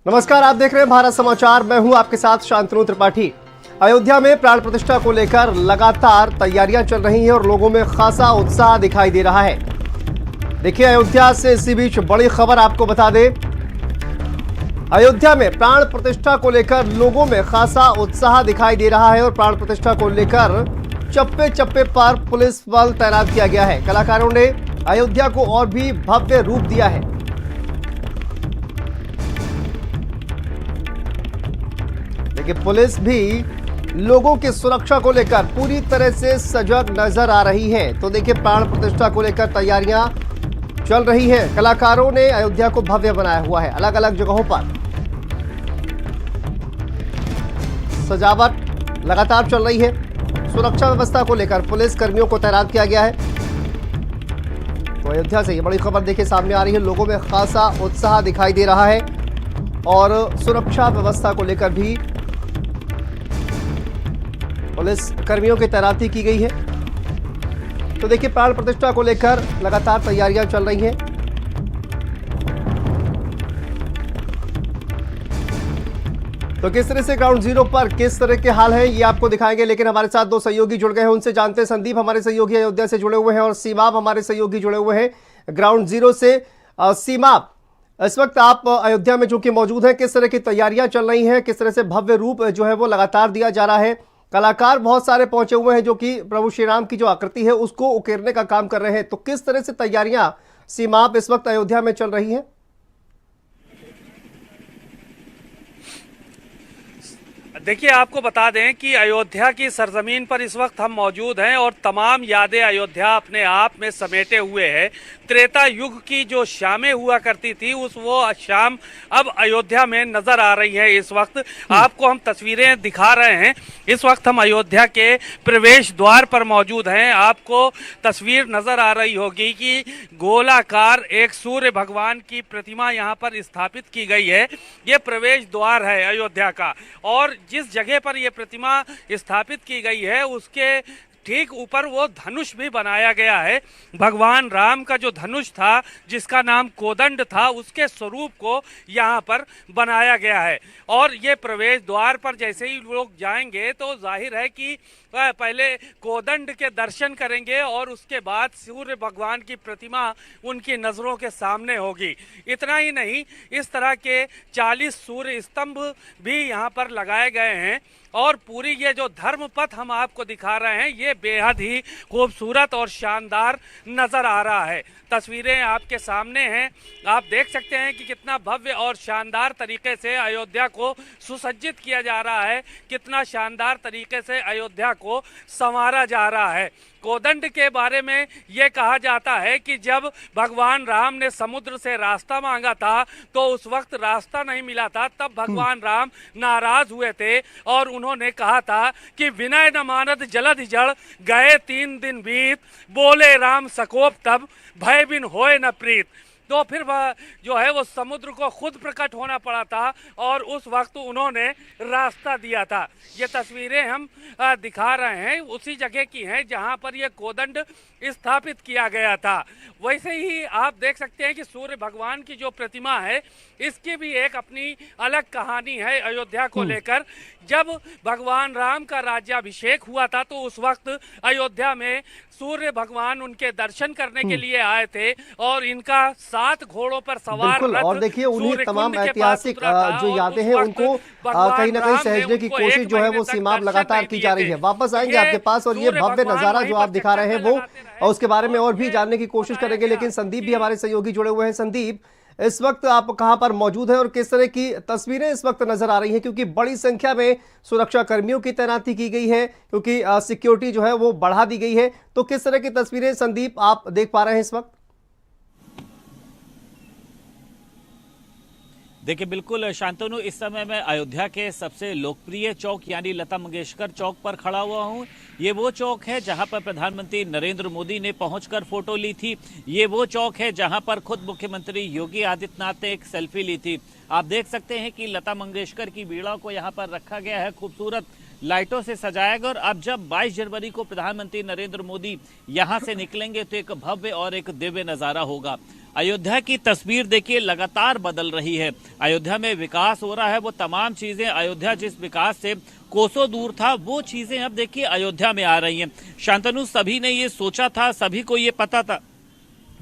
नमस्कार, आप देख रहे हैं भारत समाचार। मैं हूं आपके साथ शांतनु त्रिपाठी। अयोध्या में प्राण प्रतिष्ठा को लेकर लगातार तैयारियां चल रही हैं और लोगों में खासा उत्साह दिखाई दे रहा है। देखिए, अयोध्या से इसी बीच बड़ी खबर आपको बता दें। अयोध्या में प्राण प्रतिष्ठा को लेकर लोगों में खासा उत्साह दिखाई दे रहा है और प्राण प्रतिष्ठा को लेकर चप्पे चप्पे पर पुलिस बल तैनात किया गया है। कलाकारों ने अयोध्या को और भी भव्य रूप दिया है। लेकिन पुलिस भी लोगों की सुरक्षा को लेकर पूरी तरह से सजग नजर आ रही है। तो देखिए, प्राण प्रतिष्ठा को लेकर तैयारियां चल रही हैं। कलाकारों ने अयोध्या को भव्य बनाया हुआ है। अलग अलग जगहों पर सजावट लगातार चल रही है। सुरक्षा व्यवस्था को लेकर पुलिस कर्मियों को तैनात किया गया है। तो अयोध्या से ये बड़ी खबर देखिए सामने आ रही है। लोगों में खासा उत्साह दिखाई दे रहा है और सुरक्षा व्यवस्था को लेकर भी पुलिस कर्मियों की तैनाती की गई है। तो देखिए, प्राण प्रतिष्ठा को लेकर लगातार तैयारियां चल रही हैं। तो किस तरह से ग्राउंड जीरो पर किस तरह के हाल हैं ये आपको दिखाएंगे। लेकिन हमारे साथ दो सहयोगी जुड़ गए हैं, उनसे जानते हैं। संदीप हमारे सहयोगी अयोध्या से जुड़े हुए हैं और सीमाब हमारे सहयोगी जुड़े हुए हैं ग्राउंड जीरो से। सीमाब, इस वक्त आप अयोध्या में जो कि मौजूद हैं, किस तरह की तैयारियां चल रही हैं, किस तरह से भव्य रूप जो है वो लगातार दिया जा रहा है। कलाकार बहुत सारे पहुंचे हुए हैं जो कि प्रभु श्री राम की जो आकृति है उसको उकेरने का काम कर रहे हैं। तो किस तरह से तैयारियां सीमाब इस वक्त अयोध्या में चल रही हैं? देखिए, आपको बता दें कि अयोध्या की सरजमीन पर इस वक्त हम मौजूद हैं और तमाम यादें अयोध्या अपने आप में समेटे हुए है। त्रेता युग की जो शामें हुआ करती थी वो शाम अब अयोध्या में नजर आ रही है। इस वक्त आपको हम तस्वीरें दिखा रहे हैं। इस वक्त हम अयोध्या के प्रवेश द्वार पर मौजूद हैं। आपको तस्वीर नजर आ रही होगी कि गोलाकार एक सूर्य भगवान की प्रतिमा यहाँ पर स्थापित की गई है। ये प्रवेश द्वार है अयोध्या का और जिस जगह पर यह प्रतिमा स्थापित की गई है उसके ठीक ऊपर वो धनुष भी बनाया गया है। भगवान राम का जो धनुष था, जिसका नाम कोदंड था, उसके स्वरूप को यहाँ पर बनाया गया है। और ये प्रवेश द्वार पर जैसे ही लोग जाएंगे तो जाहिर है कि पहले कोदंड के दर्शन करेंगे और उसके बाद सूर्य भगवान की प्रतिमा उनकी नज़रों के सामने होगी। इतना ही नहीं, इस तरह के 40 सूर्य स्तंभ भी यहाँ पर लगाए गए हैं और पूरी ये जो धर्म पथ हम आपको दिखा रहे हैं ये बेहद ही खूबसूरत और शानदार नज़र आ रहा है। तस्वीरें आपके सामने हैं, आप देख सकते हैं कि कितना भव्य और शानदार तरीके से अयोध्या को सुसज्जित किया जा रहा है, कितना शानदार तरीके से अयोध्या को संवारा जा रहा है। कोदंड के बारे में ये कहा जाता है कि जब भगवान राम ने समुद्र से रास्ता मांगा था तो उस वक्त रास्ता नहीं मिला था। तब भगवान राम नाराज हुए थे और उन्होंने कहा था कि विनय न मानद जलधि जड़, गए 3 दिन बीत, बोले राम सकोप तब, भय बिन होए न प्रीत। तो फिर वह जो है वो समुद्र को खुद प्रकट होना पड़ा था और उस वक्त उन्होंने रास्ता दिया था। ये तस्वीरें हम दिखा रहे हैं उसी जगह की हैं जहां पर ये कोदंड स्थापित किया गया था। वैसे ही आप देख सकते हैं कि सूर्य भगवान की जो प्रतिमा है इसकी भी एक अपनी अलग कहानी है अयोध्या को लेकर। जब भगवान राम का राज्याभिषेक हुआ था तो उस वक्त अयोध्या में सूर्य भगवान उनके दर्शन करने के लिए आए थे और इनका 7 घोड़ों पर सवार रथ, और देखिए, उन्हीं तमाम ऐतिहासिक जो यादें हैं उनको कहीं ना कहीं सहेजने की कोशिश जो है वो सीमाब लगातार की जा रही है। वापस आएंगे आपके पास और ये भव्य नजारा जो आप दिखा रहे हैं वो और उसके बारे में और भी जानने की कोशिश करेंगे। लेकिन संदीप भी हमारे सहयोगी जुड़े हुए हैं। संदीप, इस वक्त आप कहां पर मौजूद हैं और किस तरह की तस्वीरें इस वक्त नजर आ रही हैं? क्योंकि बड़ी संख्या में सुरक्षा कर्मियों की तैनाती की गई है, क्योंकि सिक्योरिटी जो है वो बढ़ा दी गई है। तो किस तरह की तस्वीरें संदीप आप देख पा रहे हैं इस वक्त? देखिए, बिल्कुल शांतनु, इस समय मैं अयोध्या के सबसे लोकप्रिय चौक यानी लता मंगेशकर चौक पर खड़ा हुआ हूं। ये वो चौक है जहां पर प्रधानमंत्री नरेंद्र मोदी ने पहुंचकर फोटो ली थी। ये वो चौक है जहां पर खुद मुख्यमंत्री योगी आदित्यनाथ ने एक सेल्फी ली थी। आप देख सकते हैं कि लता मंगेशकर की वीणा को यहाँ पर रखा गया है, खूबसूरत लाइटों से सजाया गया। और अब जब 22 जनवरी को प्रधानमंत्री नरेंद्र मोदी यहां से निकलेंगे तो एक भव्य और एक दिव्य नजारा होगा। अयोध्या की तस्वीर देखिए लगातार बदल रही है। अयोध्या में विकास हो रहा है, वो तमाम चीजें अयोध्या जिस विकास से कोसों दूर था वो चीजें अब देखिए अयोध्या में आ रही हैं। शांतनु, सभी ने ये सोचा था, सभी को ये पता था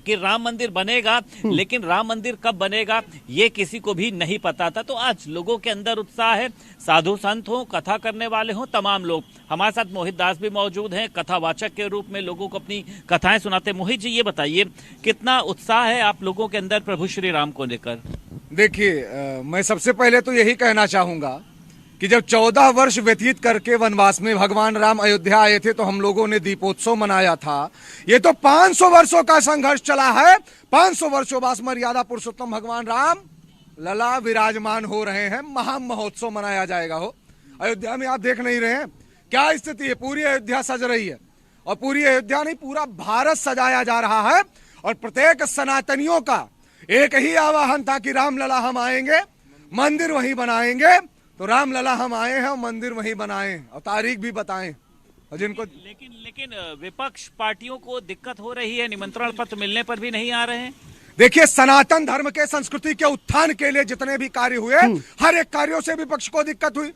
कि राम मंदिर बनेगा, लेकिन राम मंदिर कब बनेगा ये किसी को भी नहीं पता था। तो आज लोगों के अंदर उत्साह है, साधु संत हो, कथा करने वाले हो, तमाम लोग। हमारे साथ मोहित दास भी मौजूद हैं, कथावाचक के रूप में लोगों को अपनी कथाएं सुनाते। मोहित जी, ये बताइए कितना उत्साह है आप लोगों के अंदर प्रभु श्री राम को लेकर? देखिए, मैं सबसे पहले तो यही कहना चाहूंगा कि जब 14 वर्ष व्यतीत करके वनवास में भगवान राम अयोध्या आए थे तो हम लोगों ने दीपोत्सव मनाया था। ये तो 500 वर्षों का संघर्ष चला है। 500 वर्षों बाद मर्यादा पुरुषोत्तम भगवान राम लला विराजमान हो रहे हैं। महा महोत्सव मनाया जाएगा। हो अयोध्या में आप देख नहीं रहे हैं क्या स्थिति है? पूरी अयोध्या सज रही है, और पूरी अयोध्या नहीं, पूरा भारत सजाया जा रहा है। और प्रत्येक सनातनियों का एक ही आवाहन था कि राम लला हम आएंगे, मंदिर वहीं बनाएंगे। तो राम लला हम आए हैं और मंदिर वहीं बनाए और तारीख भी बताएं। और जिनको लेकिन विपक्ष पार्टियों को दिक्कत हो रही है, निमंत्रण पत्र मिलने पर भी नहीं आ रहे हैं। देखिए, सनातन धर्म के संस्कृति के उत्थान के लिए जितने भी कार्य हुए, हर एक कार्यों से विपक्ष को दिक्कत हुई।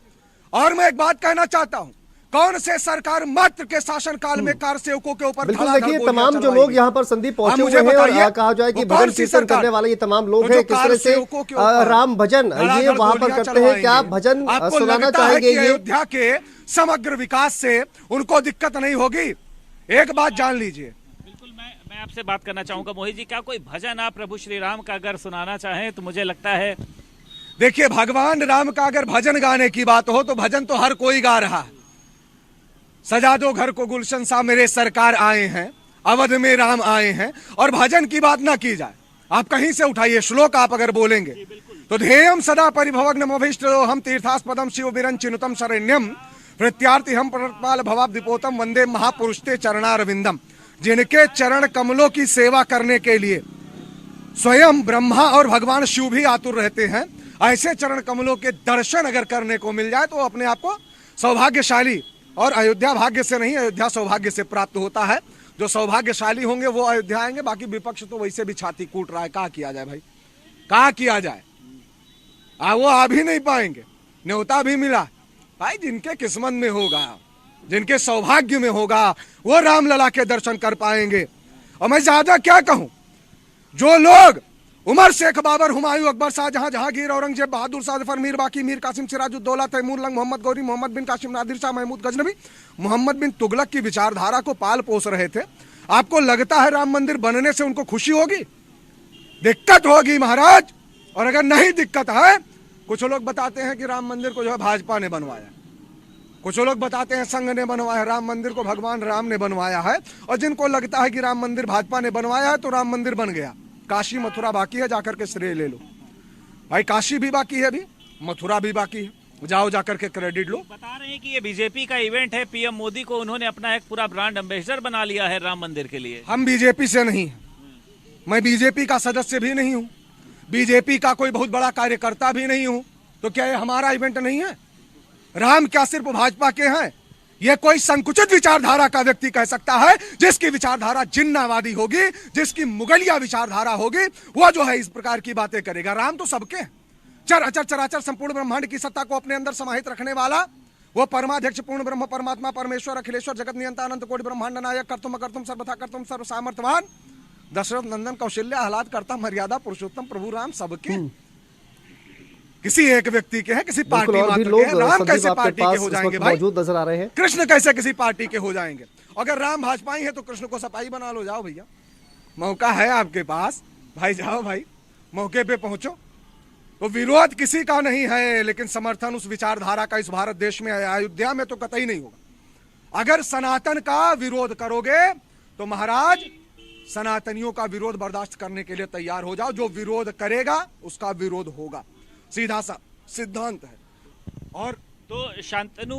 और मैं एक बात कहना चाहता हूं, कौन से सरकार मात्र के शासन काल में कार सेवकों के ऊपर बिल्कुल देखिए, तमाम जो लोग यहाँ पर संदीप पहुंचे हुए हैं और कहा जाए कि भजन कीर्तन करने वाले ये तमाम लोग हैं, किस तरह से राम भजन ये वहां पर करते हैं, क्या भजन सुनाना चाहेंगे? ये अयोध्या के समग्र विकास से उनको दिक्कत नहीं होगी, एक बात जान लीजिए। बिल्कुल, मैं आपसे बात करना चाहूंगा मोहित जी, क्या कोई भजन आप प्रभु श्री राम का अगर सुनाना चाहें तो मुझे लगता है। देखिए, भगवान राम का अगर भजन गाने की बात हो तो भजन तो हर कोई गा रहा है। सजा दो घर को गुलशन सा मेरे सरकार आए हैं, अवध में राम आए हैं। और भजन की बात ना की जाए, आप कहीं से उठाइए श्लोक, आप अगर बोलेंगे तो ध्येयम सदा परिभवग्नमभीष्टो हम तीर्थास्पदम शिव विरंचिनुतम शरण्यम प्रत्यार्थी हम प्रतपाल भवाब दीपोतम वंदे महापुरुष ते चरणारविंदम। जिनके चरण कमलों की सेवा करने के लिए स्वयं ब्रह्मा और भगवान शिव भी आतुर रहते हैं, ऐसे चरण कमलों के दर्शन अगर करने को मिल जाए तो अपने आप को सौभाग्यशाली, और अयोध्या भाग्य से नहीं, अयोध्या सौभाग्य से प्राप्त होता है। जो सौभाग्यशाली होंगे वो अयोध्या आएंगे। बाकी विपक्ष तो वैसे भी छाती कूट रहा है, क्या किया जाए भाई, क्या किया जाए? वो आ भी नहीं पाएंगे, न्योता भी मिला भाई। जिनके किस्मत में होगा, जिनके सौभाग्य में होगा, वो रामलला के दर्शन कर पाएंगे। और मैं ज्यादा क्या कहूं, जो लोग उमर, शेख, बाबर, हुमायूं, अकबर, शाहजहां, जहांगीर, औरंगजेब, बहादुर शाह, जफर, मीर बाकी, मीर कासिम, सिराजुद्दौला, तैमूर लंग, मोहम्मद गौरी, मोहम्मद बिन कासिम, नादिर शाह, महमूद गजनबी, मोहम्मद बिन तुगलक की विचारधारा को पाल पोस रहे थे, आपको लगता है राम मंदिर बनने से उनको खुशी होगी? दिक्कत होगी महाराज। और अगर नहीं दिक्कत है, कुछ लोग बताते हैं कि राम मंदिर को जो है भाजपा ने बनवाया, कुछ लोग बताते हैं संघ ने बनवाया, राम मंदिर को भगवान राम ने बनवाया है। और जिनको लगता है कि राम मंदिर भाजपा ने बनवाया है तो राम मंदिर बन गया। काशी मथुरा बाकी है, जाकर के श्रेय ले लो भाई। काशी भी बाकी है अभी, मथुरा भी बाकी है, जाओ जाकर के क्रेडिट लो। बता रहे हैं कि ये बीजेपी का इवेंट है, पीएम मोदी को उन्होंने अपना एक पूरा ब्रांड एम्बेसडर बना लिया है राम मंदिर के लिए। हम बीजेपी से नहीं हैं, मैं बीजेपी का सदस्य भी नहीं हूं, बीजेपी का कोई बहुत बड़ा कार्यकर्ता भी नहीं हूं। तो क्या ये हमारा इवेंट नहीं है? राम क्या सिर्फ भाजपा के हैं? यह कोई संकुचित विचारधारा का व्यक्ति कह सकता है, जिसकी विचारधारा जिन्नावादी होगी, जिसकी मुगलिया विचारधारा होगी, वो जो है इस प्रकार की बातें करेगा। राम तो सबके हैं, चर अचर चराचर संपूर्ण ब्रह्मांड की सत्ता को अपने अंदर समाहित रखने वाला वो परमाध्यक्ष पूर्ण ब्रह्म परमात्मा परमेश्वर अखिलेश्वर जगत नियंता अनंत कोटि ब्रह्मांड नायक कर्तुम अकर्तुम सर्वथा कर्तुम सर्व सामर्थ्यवान दशरथ नंदन कौशल्य आह्लाद करता मर्यादा पुरुषोत्तम प्रभु राम सबके, किसी एक व्यक्ति के हैं, किसी पार्टी मात्र के हैं। राम कैसे पार्टी के हो जाएंगे भाई? मौजूद नजर आ रहे हैं। कृष्ण कैसे किसी पार्टी के हो जाएंगे? अगर राम भाजपाई है तो कृष्ण को सपाई बना लो, जाओ भैया, मौका है आपके पास भाई, जाओ भाई, मौके पे पहुंचो। तो विरोध किसी का नहीं है, लेकिन समर्थन उस विचारधारा का इस भारत देश में है। अयोध्या में तो कतई नहीं होगा। अगर सनातन का विरोध करोगे तो महाराज सनातनियों का विरोध बर्दाश्त करने के लिए तैयार हो जाओ। जो विरोध करेगा उसका विरोध होगा, सीधा सा सिद्धांत है। और तो शांतनु,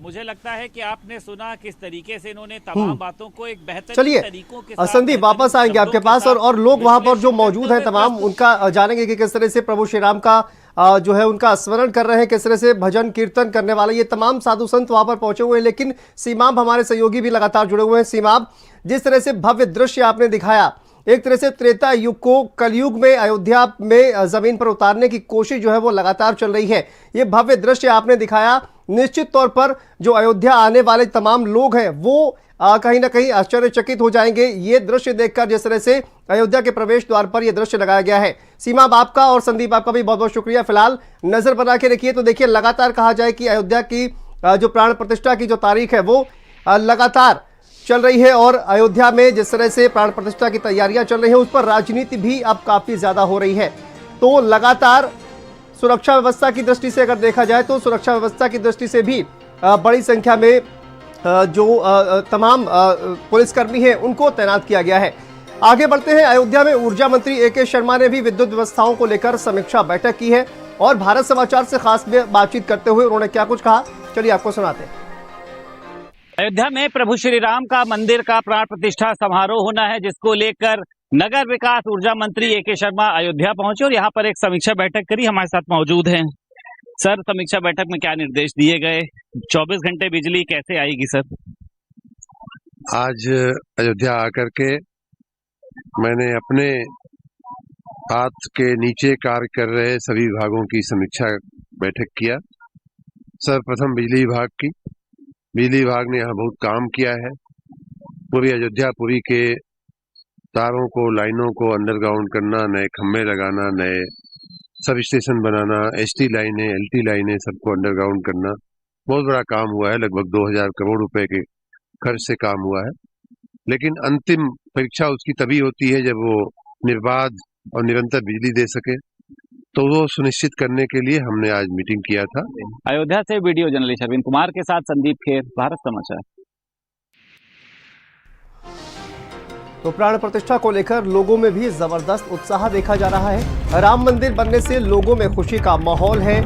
मुझे लगता है कि आपने सुना किस तरीके से इन्होंने तमाम बातों को एक बेहतर तरीकों के साथ, संदीप वापस आएंगे आपके पास, और लोग वहां पर जो मौजूद हैं तमाम उनका जानेंगे कि किस तरह से प्रभु श्री राम का जो है उनका स्मरण कर रहे हैं, किस तरह से भजन कीर्तन करने वाले ये तमाम साधु संत वहां पर पहुंचे हुए हैं। लेकिन सीमाब हमारे सहयोगी भी लगातार जुड़े हुए हैं। सीमाब, जिस तरह से भव्य दृश्य आपने दिखाया एक तरह से त्रेता युग को कलयुग में अयोध्या में जमीन पर उतारने की कोशिश जो है वो लगातार चल रही है। ये भव्य दृश्य आपने दिखाया, निश्चित तौर पर जो अयोध्या आने वाले तमाम लोग हैं वो कहीं ना कहीं आश्चर्यचकित हो जाएंगे ये दृश्य देखकर, जिस तरह से अयोध्या के प्रवेश द्वार पर यह दृश्य लगाया गया है। सीमा, आपका और संदीप आपका भी बहुत बहुत शुक्रिया। फिलहाल नजर बना के रखिए। तो देखिए, लगातार कहा जाए कि अयोध्या की जो प्राण प्रतिष्ठा की जो तारीख है वो लगातार चल रही है और अयोध्या में जिस तरह से प्राण प्रतिष्ठा की तैयारियां चल रही है उस पर राजनीति भी अब काफी ज्यादा हो रही है। तो लगातार सुरक्षा व्यवस्था की दृष्टि से अगर देखा जाए तो सुरक्षा व्यवस्था की दृष्टि से भी बड़ी संख्या में जो तमाम पुलिसकर्मी हैं उनको तैनात किया गया है। आगे बढ़ते हैं। अयोध्या में ऊर्जा मंत्री ए.के. शर्मा ने भी विद्युत व्यवस्थाओं को लेकर समीक्षा बैठक की है और भारत समाचार से खास बातचीत करते हुए उन्होंने क्या कुछ कहा, चलिए आपको सुनाते हैं। अयोध्या में प्रभु श्री राम का मंदिर का प्राण प्रतिष्ठा समारोह होना है, जिसको लेकर नगर विकास ऊर्जा मंत्री ए.के. शर्मा अयोध्या पहुंचे और यहाँ पर एक समीक्षा बैठक करी। हमारे साथ मौजूद हैं सर। समीक्षा बैठक में क्या निर्देश दिए गए? 24 घंटे बिजली कैसे आएगी सर? आज अयोध्या आकर के मैंने अपने हाथ के नीचे कार्य कर रहे सभी विभागों की समीक्षा बैठक किया। सर्वप्रथम बिजली विभाग की। बिजली विभाग ने यहाँ बहुत काम किया है। पूरी अयोध्यापुरी के तारों को, लाइनों को अंडरग्राउंड करना, नए खम्भे लगाना, नए सब स्टेशन बनाना, एसटी लाइनें, एलटी लाइनें सबको अंडरग्राउंड करना, बहुत बड़ा काम हुआ है। लगभग 2000 करोड़ रुपए के खर्च से काम हुआ है। लेकिन अंतिम परीक्षा उसकी तभी होती है जब वो निर्बाध और निरंतर बिजली दे सके। तो वो सुनिश्चित करने के लिए हमने आज मीटिंग किया था। अयोध्या से वीडियो जर्नलिस्ट अरविंद कुमार के साथ संदीप खेर, भारत समाचार। तो प्राण प्रतिष्ठा को लेकर लोगों में भी जबरदस्त उत्साह देखा जा रहा है। राम मंदिर बनने से लोगों में खुशी का माहौल है।